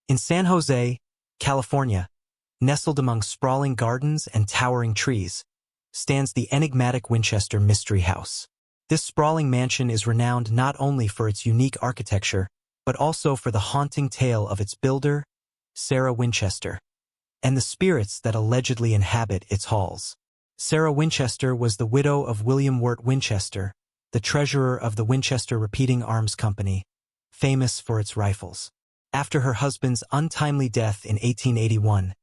In San Jose, California, nestled among sprawling gardens and towering trees, stands the enigmatic Winchester Mystery House. This sprawling mansion is renowned not only for its unique architecture, but also for the haunting tale of its builder, Sarah Winchester, and the spirits that allegedly inhabit its halls. Sarah Winchester was the widow of William Wirt Winchester, the treasurer of the Winchester Repeating Arms Company, famous for its rifles. After her husband's untimely death in 1881,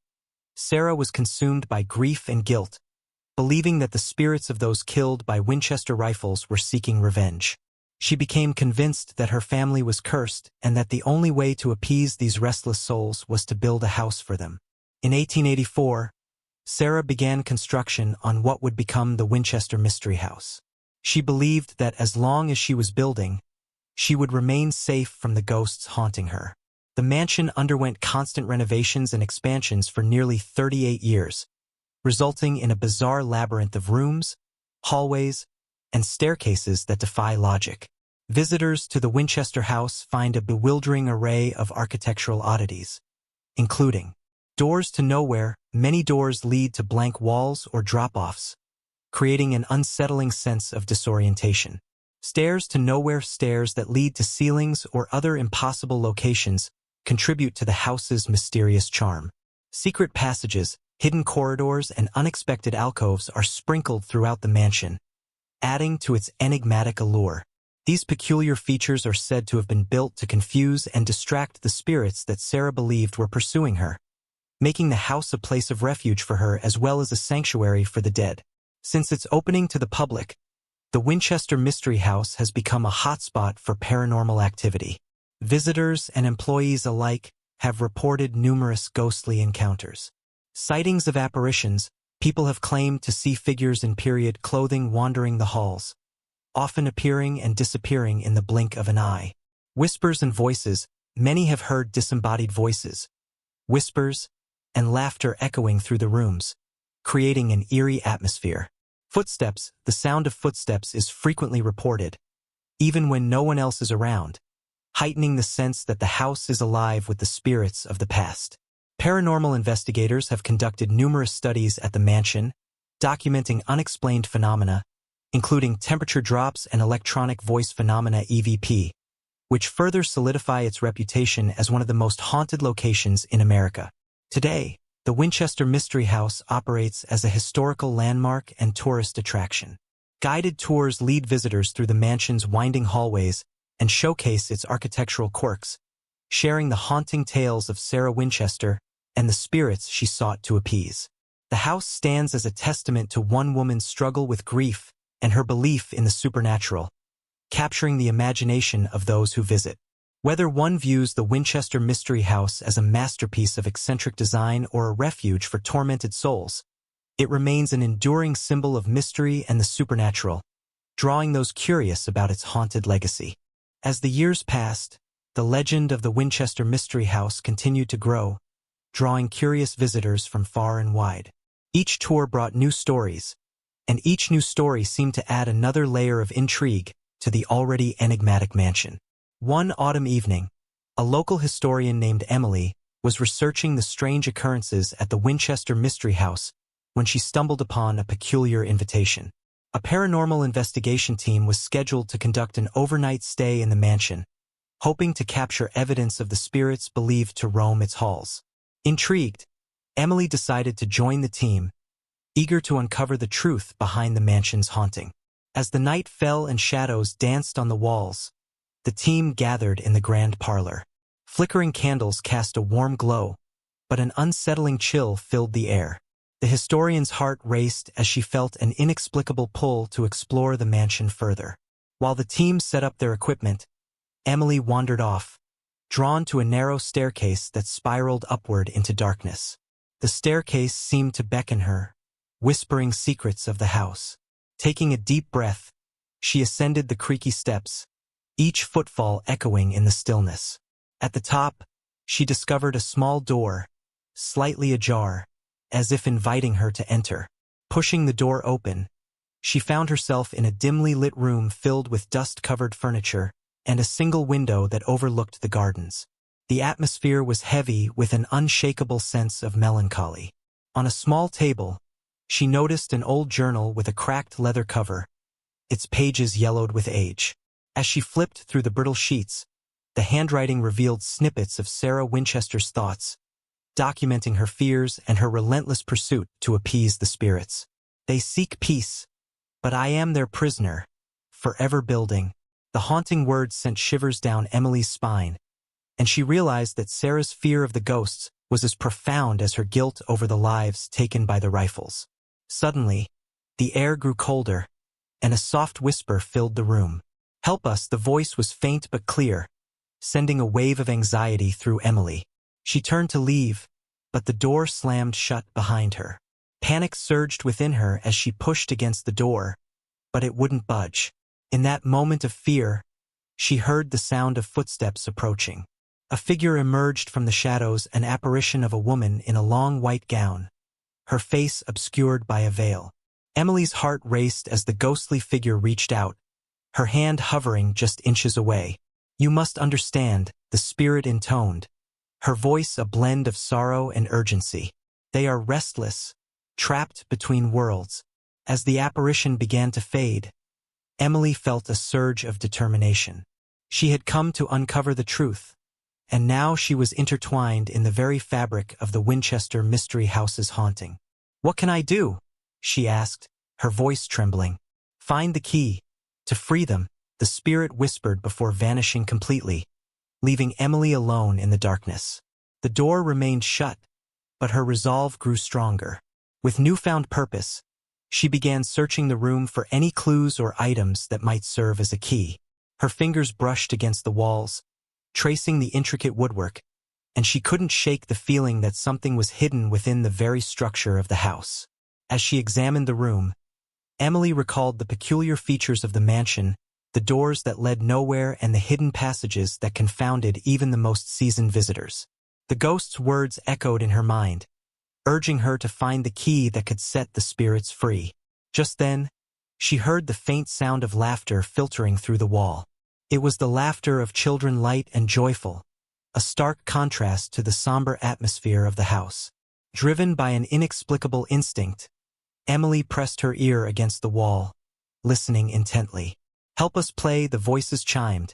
Sarah was consumed by grief and guilt, believing that the spirits of those killed by Winchester rifles were seeking revenge. She became convinced that her family was cursed and that the only way to appease these restless souls was to build a house for them. In 1884, Sarah began construction on what would become the Winchester Mystery House. She believed that as long as she was building, she would remain safe from the ghosts haunting her. The mansion underwent constant renovations and expansions for nearly 38 years, resulting in a bizarre labyrinth of rooms, hallways, and staircases that defy logic. Visitors to the Winchester House find a bewildering array of architectural oddities, including doors to nowhere. Many doors lead to blank walls or drop-offs, creating an unsettling sense of disorientation. Stairs to nowhere. Stairs that lead to ceilings or other impossible locations contribute to the house's mysterious charm. Secret passages, hidden corridors, and unexpected alcoves are sprinkled throughout the mansion, adding to its enigmatic allure. These peculiar features are said to have been built to confuse and distract the spirits that Sarah believed were pursuing her, making the house a place of refuge for her as well as a sanctuary for the dead. Since its opening to the public, the Winchester Mystery House has become a hotspot for paranormal activity. Visitors and employees alike have reported numerous ghostly encounters. Sightings of apparitions. People have claimed to see figures in period clothing wandering the halls, often appearing and disappearing in the blink of an eye. Whispers and voices. Many have heard disembodied voices, whispers, and laughter echoing through the rooms, creating an eerie atmosphere. Footsteps. The sound of footsteps is frequently reported, even when no one else is around, heightening the sense that the house is alive with the spirits of the past. Paranormal investigators have conducted numerous studies at the mansion, documenting unexplained phenomena, including temperature drops and electronic voice phenomena (EVP), which further solidify its reputation as one of the most haunted locations in America. Today, the Winchester Mystery House operates as a historical landmark and tourist attraction. Guided tours lead visitors through the mansion's winding hallways and showcase its architectural quirks, sharing the haunting tales of Sarah Winchester and the spirits she sought to appease. The house stands as a testament to one woman's struggle with grief and her belief in the supernatural, capturing the imagination of those who visit. Whether one views the Winchester Mystery House as a masterpiece of eccentric design or a refuge for tormented souls, it remains an enduring symbol of mystery and the supernatural, drawing those curious about its haunted legacy. As the years passed, the legend of the Winchester Mystery House continued to grow, drawing curious visitors from far and wide. Each tour brought new stories, and each new story seemed to add another layer of intrigue to the already enigmatic mansion. One autumn evening, a local historian named Emily was researching the strange occurrences at the Winchester Mystery House when she stumbled upon a peculiar invitation. A paranormal investigation team was scheduled to conduct an overnight stay in the mansion, hoping to capture evidence of the spirits believed to roam its halls. Intrigued, Emily decided to join the team, eager to uncover the truth behind the mansion's haunting. As the night fell and shadows danced on the walls, the team gathered in the grand parlor. Flickering candles cast a warm glow, but an unsettling chill filled the air. The historian's heart raced as she felt an inexplicable pull to explore the mansion further. While the team set up their equipment, Emily wandered off, drawn to a narrow staircase that spiraled upward into darkness. The staircase seemed to beckon her, whispering secrets of the house. Taking a deep breath, she ascended the creaky steps, each footfall echoing in the stillness. At the top, she discovered a small door, slightly ajar, as if inviting her to enter. Pushing the door open, she found herself in a dimly lit room filled with dust-covered furniture and a single window that overlooked the gardens. The atmosphere was heavy with an unshakable sense of melancholy. On a small table, she noticed an old journal with a cracked leather cover, its pages yellowed with age. As she flipped through the brittle sheets, the handwriting revealed snippets of Sarah Winchester's thoughts, documenting her fears and her relentless pursuit to appease the spirits. They seek peace, but I am their prisoner, forever building. The haunting words sent shivers down Emily's spine, and she realized that Sarah's fear of the ghosts was as profound as her guilt over the lives taken by the rifles. Suddenly, the air grew colder, and a soft whisper filled the room. "Help us!" The voice was faint but clear, sending a wave of anxiety through Emily. She turned to leave, but the door slammed shut behind her. Panic surged within her as she pushed against the door, but it wouldn't budge. In that moment of fear, she heard the sound of footsteps approaching. A figure emerged from the shadows, an apparition of a woman in a long white gown, her face obscured by a veil. Emily's heart raced as the ghostly figure reached out, her hand hovering just inches away. "You must understand," the spirit intoned, her voice a blend of sorrow and urgency. "They are restless, trapped between worlds." As the apparition began to fade, Emily felt a surge of determination. She had come to uncover the truth, and now she was intertwined in the very fabric of the Winchester Mystery House's haunting. "What can I do?" she asked, her voice trembling. "Find the key. To free them," the spirit whispered before vanishing completely, leaving Emily alone in the darkness. The door remained shut, but her resolve grew stronger. With newfound purpose, she began searching the room for any clues or items that might serve as a key. Her fingers brushed against the walls, tracing the intricate woodwork, and she couldn't shake the feeling that something was hidden within the very structure of the house. As she examined the room, Emily recalled the peculiar features of the mansion, the doors that led nowhere and the hidden passages that confounded even the most seasoned visitors. The ghost's words echoed in her mind, urging her to find the key that could set the spirits free. Just then, she heard the faint sound of laughter filtering through the wall. It was the laughter of children, light and joyful, a stark contrast to the somber atmosphere of the house. Driven by an inexplicable instinct, Emily pressed her ear against the wall, listening intently. "Help us play," the voices chimed,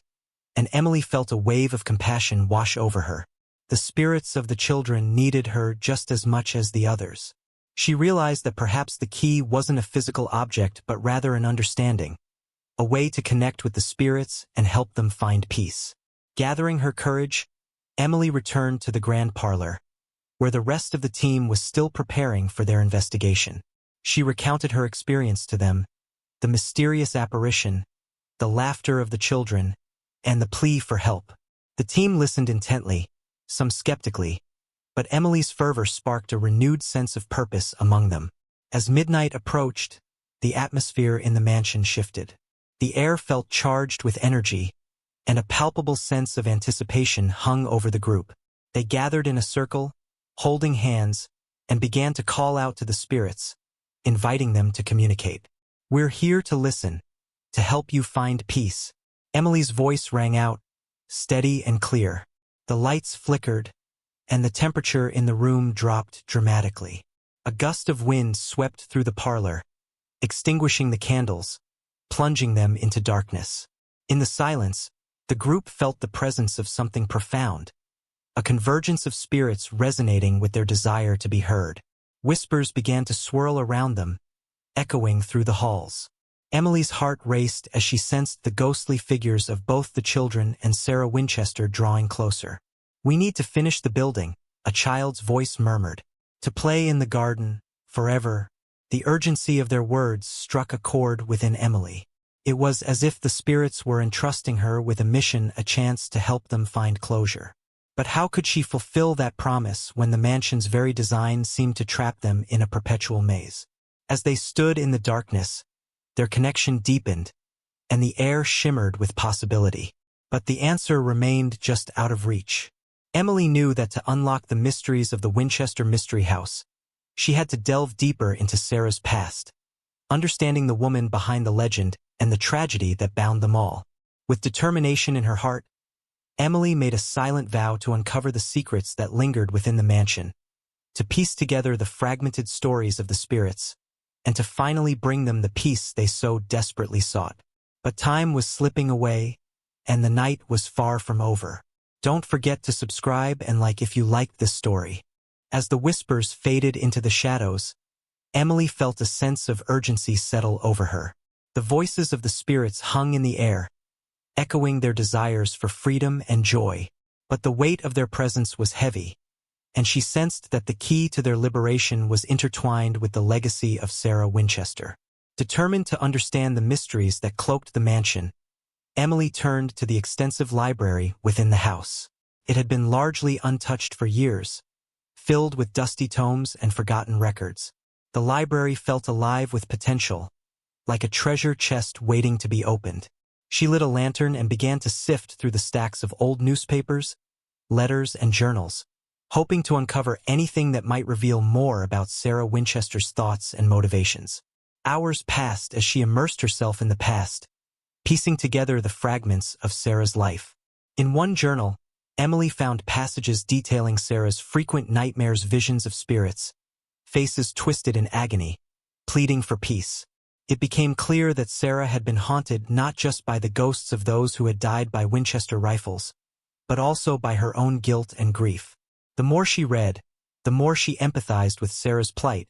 and Emily felt a wave of compassion wash over her. The spirits of the children needed her just as much as the others. She realized that perhaps the key wasn't a physical object but rather an understanding, a way to connect with the spirits and help them find peace. Gathering her courage, Emily returned to the grand parlor, where the rest of the team was still preparing for their investigation. She recounted her experience to them, the mysterious apparition, the laughter of the children, and the plea for help. The team listened intently, some skeptically, but Emily's fervor sparked a renewed sense of purpose among them. As midnight approached, the atmosphere in the mansion shifted. The air felt charged with energy, and a palpable sense of anticipation hung over the group. They gathered in a circle, holding hands, and began to call out to the spirits, inviting them to communicate. "We're here to listen, to help you find peace." Emily's voice rang out, steady and clear. The lights flickered, and the temperature in the room dropped dramatically. A gust of wind swept through the parlor, extinguishing the candles, plunging them into darkness. In the silence, the group felt the presence of something profound, a convergence of spirits resonating with their desire to be heard. Whispers began to swirl around them, echoing through the halls. Emily's heart raced as she sensed the ghostly figures of both the children and Sarah Winchester drawing closer. "We need to finish the building," a child's voice murmured. "To play in the garden, forever." The urgency of their words struck a chord within Emily. It was as if the spirits were entrusting her with a mission, a chance to help them find closure. But how could she fulfill that promise when the mansion's very design seemed to trap them in a perpetual maze? As they stood in the darkness, their connection deepened, and the air shimmered with possibility. But the answer remained just out of reach. Emily knew that to unlock the mysteries of the Winchester Mystery House, she had to delve deeper into Sarah's past, understanding the woman behind the legend and the tragedy that bound them all. With determination in her heart, Emily made a silent vow to uncover the secrets that lingered within the mansion, to piece together the fragmented stories of the spirits, and to finally bring them the peace they so desperately sought. But time was slipping away, and the night was far from over. Don't forget to subscribe and like if you liked this story. As the whispers faded into the shadows, Emily felt a sense of urgency settle over her. The voices of the spirits hung in the air, echoing their desires for freedom and joy. But the weight of their presence was heavy, and she sensed that the key to their liberation was intertwined with the legacy of Sarah Winchester. Determined to understand the mysteries that cloaked the mansion, Emily turned to the extensive library within the house. It had been largely untouched for years, filled with dusty tomes and forgotten records. The library felt alive with potential, like a treasure chest waiting to be opened. She lit a lantern and began to sift through the stacks of old newspapers, letters, and journals, hoping to uncover anything that might reveal more about Sarah Winchester's thoughts and motivations. Hours passed as she immersed herself in the past, piecing together the fragments of Sarah's life. In one journal, Emily found passages detailing Sarah's frequent nightmares, visions of spirits, faces twisted in agony, pleading for peace. It became clear that Sarah had been haunted not just by the ghosts of those who had died by Winchester rifles, but also by her own guilt and grief. The more she read, the more she empathized with Sarah's plight,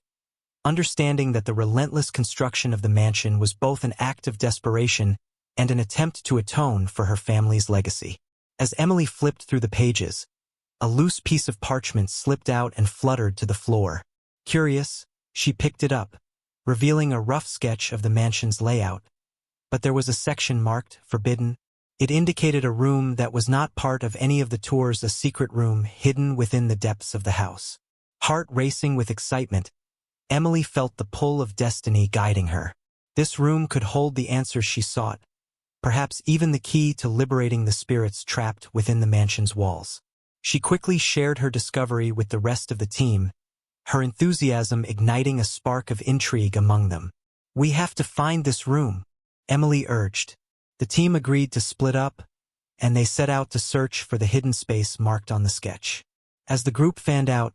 understanding that the relentless construction of the mansion was both an act of desperation and an attempt to atone for her family's legacy. As Emily flipped through the pages, a loose piece of parchment slipped out and fluttered to the floor. Curious, she picked it up, revealing a rough sketch of the mansion's layout. But there was a section marked "Forbidden." It indicated a room that was not part of any of the tours, a secret room hidden within the depths of the house. Heart racing with excitement, Emily felt the pull of destiny guiding her. This room could hold the answers she sought, perhaps even the key to liberating the spirits trapped within the mansion's walls. She quickly shared her discovery with the rest of the team, her enthusiasm igniting a spark of intrigue among them. "We have to find this room," Emily urged. The team agreed to split up, and they set out to search for the hidden space marked on the sketch. As the group fanned out,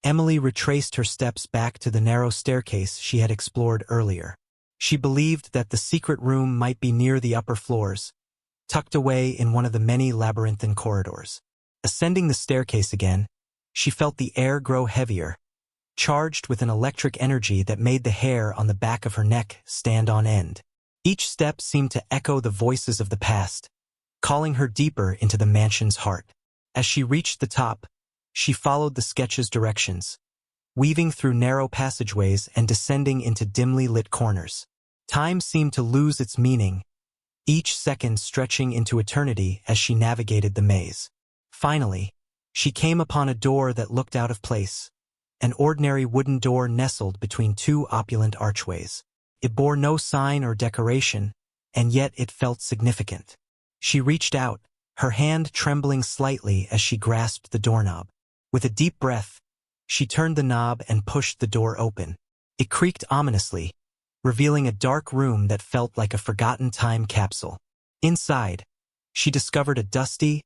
Emily retraced her steps back to the narrow staircase she had explored earlier. She believed that the secret room might be near the upper floors, tucked away in one of the many labyrinthine corridors. Ascending the staircase again, she felt the air grow heavier, charged with an electric energy that made the hair on the back of her neck stand on end. Each step seemed to echo the voices of the past, calling her deeper into the mansion's heart. As she reached the top, she followed the sketch's directions, weaving through narrow passageways and descending into dimly lit corners. Time seemed to lose its meaning, each second stretching into eternity as she navigated the maze. Finally, she came upon a door that looked out of place, an ordinary wooden door nestled between two opulent archways. It bore no sign or decoration, and yet it felt significant. She reached out, her hand trembling slightly as she grasped the doorknob. With a deep breath, she turned the knob and pushed the door open. It creaked ominously, revealing a dark room that felt like a forgotten time capsule. Inside, she discovered a dusty,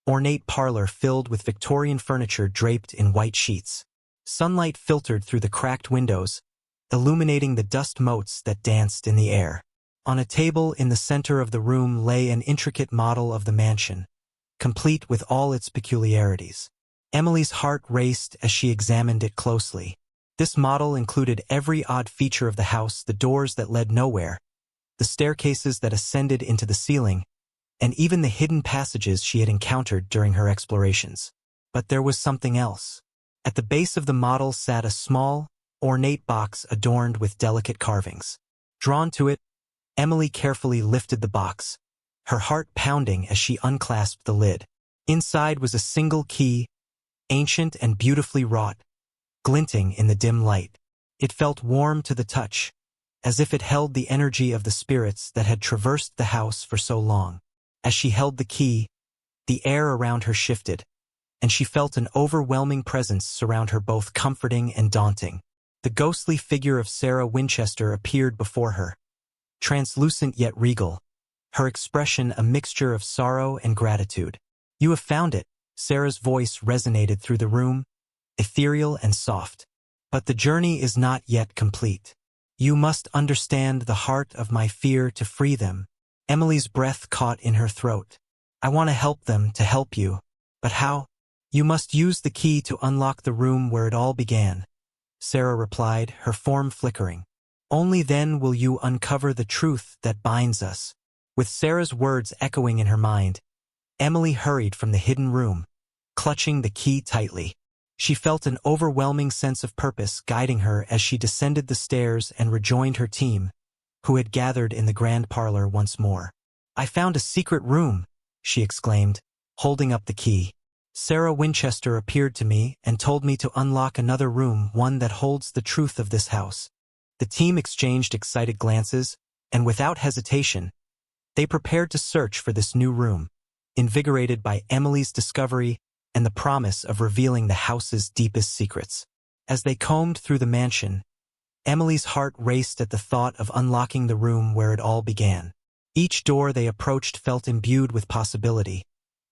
ornate parlor filled with Victorian furniture draped in white sheets. Sunlight filtered through the cracked windows, illuminating the dust motes that danced in the air. On a table in the center of the room lay an intricate model of the mansion, complete with all its peculiarities. Emily's heart raced as she examined it closely. This model included every odd feature of the house: the doors that led nowhere, the staircases that ascended into the ceiling, and even the hidden passages she had encountered during her explorations. But there was something else. At the base of the model sat a small, ornate box adorned with delicate carvings. Drawn to it, Emily carefully lifted the box, her heart pounding as she unclasped the lid. Inside was a single key, ancient and beautifully wrought, glinting in the dim light. It felt warm to the touch, as if it held the energy of the spirits that had traversed the house for so long. As she held the key, the air around her shifted, and she felt an overwhelming presence surround her, both comforting and daunting. The ghostly figure of Sarah Winchester appeared before her, translucent yet regal, her expression a mixture of sorrow and gratitude. You have found it. Sarah's voice resonated through the room, ethereal and soft. But the journey is not yet complete. You must understand the heart of my fear to free them. Emily's breath caught in her throat. I want to help them to help you. But how? You must use the key to unlock the room where it all began. Sarah replied, her form flickering. Only then will you uncover the truth that binds us. With Sarah's words echoing in her mind, Emily hurried from the hidden room, clutching the key tightly. She felt an overwhelming sense of purpose guiding her as she descended the stairs and rejoined her team, who had gathered in the grand parlor once more. I found a secret room, she exclaimed, holding up the key. Sarah Winchester appeared to me and told me to unlock another room, one that holds the truth of this house. The team exchanged excited glances, and without hesitation, they prepared to search for this new room, invigorated by Emily's discovery and the promise of revealing the house's deepest secrets. As they combed through the mansion, Emily's heart raced at the thought of unlocking the room where it all began. Each door they approached felt imbued with possibility,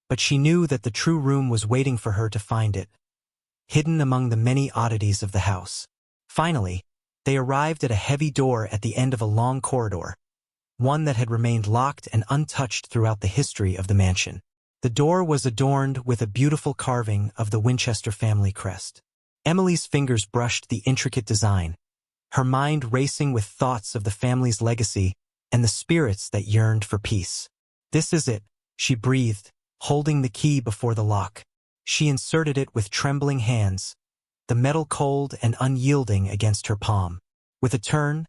but she knew that the true room was waiting for her to find it, hidden among the many oddities of the house. Finally, they arrived at a heavy door at the end of a long corridor, one that had remained locked and untouched throughout the history of the mansion. The door was adorned with a beautiful carving of the Winchester family crest. Emily's fingers brushed the intricate design, her mind racing with thoughts of the family's legacy and the spirits that yearned for peace. This is it, she breathed, holding the key before the lock. She inserted it with trembling hands, the metal cold and unyielding against her palm. With a turn,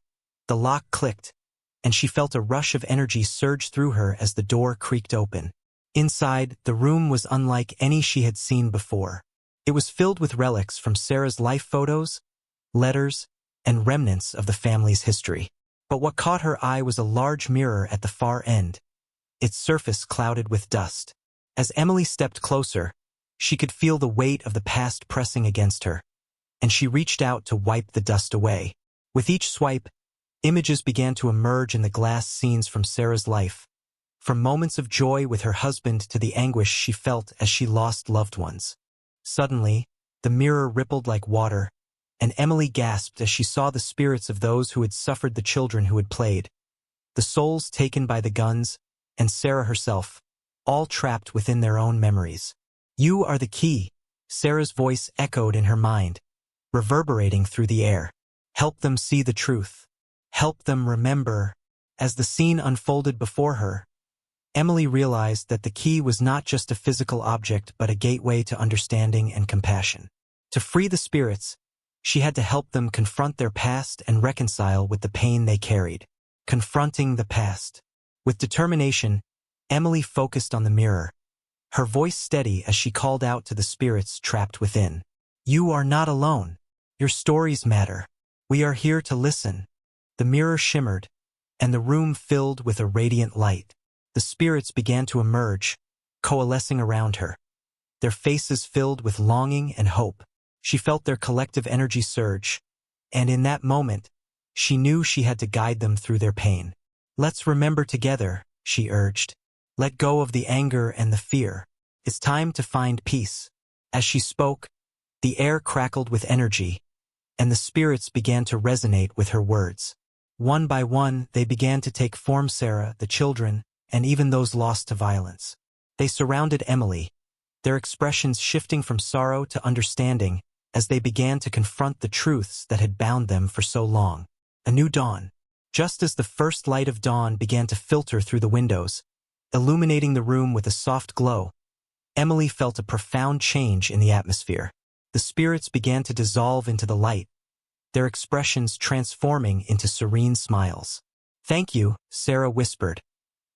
the lock clicked, and she felt a rush of energy surge through her as the door creaked open. Inside, the room was unlike any she had seen before. It was filled with relics from Sarah's life photos, letters, and remnants of the family's history. But what caught her eye was a large mirror at the far end, its surface clouded with dust. As Emily stepped closer, she could feel the weight of the past pressing against her, and she reached out to wipe the dust away. With each swipe, images began to emerge in the glass scenes from Sarah's life, from moments of joy with her husband to the anguish she felt as she lost loved ones. Suddenly, the mirror rippled like water, and Emily gasped as she saw the spirits of those who had suffered, the children who had played, the souls taken by the guns, and Sarah herself, all trapped within their own memories. You are the key, Sarah's voice echoed in her mind, reverberating through the air. Help them see the truth. Help them remember. As the scene unfolded before her, Emily realized that the key was not just a physical object but a gateway to understanding and compassion. To free the spirits, she had to help them confront their past and reconcile with the pain they carried. Confronting the past. With determination, Emily focused on the mirror, her voice steady as she called out to the spirits trapped within. You are not alone. Your stories matter. We are here to listen. The mirror shimmered, and the room filled with a radiant light. The spirits began to emerge, coalescing around her, their faces filled with longing and hope. She felt their collective energy surge, and in that moment, she knew she had to guide them through their pain. Let's remember together, she urged. Let go of the anger and the fear. It's time to find peace. As she spoke, the air crackled with energy, and the spirits began to resonate with her words. One by one, they began to take form: Sarah, the children, and even those lost to violence. They surrounded Emily, their expressions shifting from sorrow to understanding as they began to confront the truths that had bound them for so long. A new dawn. Just as the first light of dawn began to filter through the windows, illuminating the room with a soft glow, Emily felt a profound change in the atmosphere. The spirits began to dissolve into the light, their expressions transforming into serene smiles. Thank you, Sarah whispered,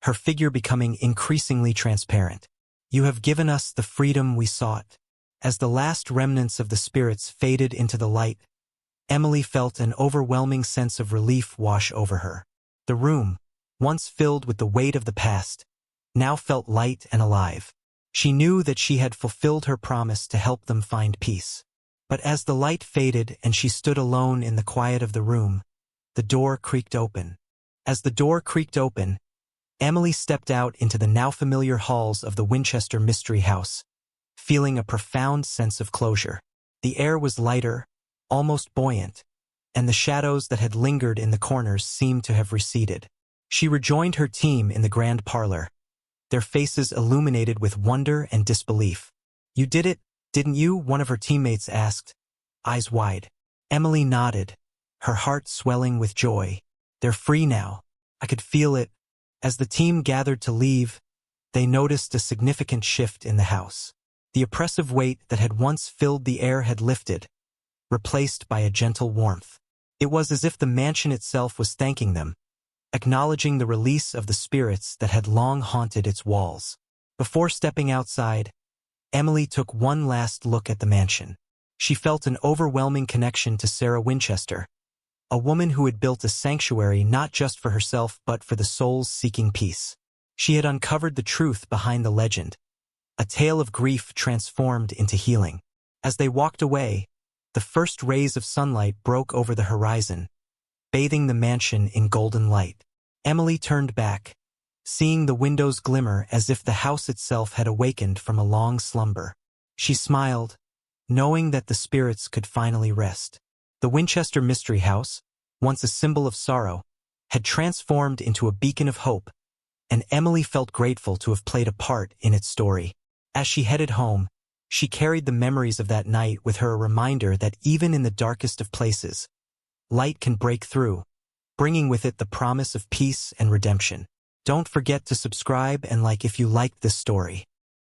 her figure becoming increasingly transparent. You have given us the freedom we sought. As the last remnants of the spirits faded into the light, Emily felt an overwhelming sense of relief wash over her. The room, once filled with the weight of the past, now felt light and alive. She knew that she had fulfilled her promise to help them find peace. But as the light faded and she stood alone in the quiet of the room, the door creaked open. As the door creaked open, Emily stepped out into the now familiar halls of the Winchester Mystery House, feeling a profound sense of closure. The air was lighter, almost buoyant, and the shadows that had lingered in the corners seemed to have receded. She rejoined her team in the grand parlor, their faces illuminated with wonder and disbelief. "You did it, didn't you?" one of her teammates asked, eyes wide. Emily nodded, her heart swelling with joy. "They're free now. I could feel it." As the team gathered to leave, they noticed a significant shift in the house. The oppressive weight that had once filled the air had lifted, replaced by a gentle warmth. It was as if the mansion itself was thanking them, acknowledging the release of the spirits that had long haunted its walls. Before stepping outside, Emily took one last look at the mansion. She felt an overwhelming connection to Sarah Winchester, a woman who had built a sanctuary not just for herself but for the souls seeking peace. She had uncovered the truth behind the legend, a tale of grief transformed into healing. As they walked away, the first rays of sunlight broke over the horizon, bathing the mansion in golden light. Emily turned back, seeing the windows glimmer as if the house itself had awakened from a long slumber. She smiled, knowing that the spirits could finally rest. The Winchester Mystery House, once a symbol of sorrow, had transformed into a beacon of hope, and Emily felt grateful to have played a part in its story. As she headed home, she carried the memories of that night with her, a reminder that even in the darkest of places, light can break through, bringing with it the promise of peace and redemption. Don't forget to subscribe and like if you liked this story.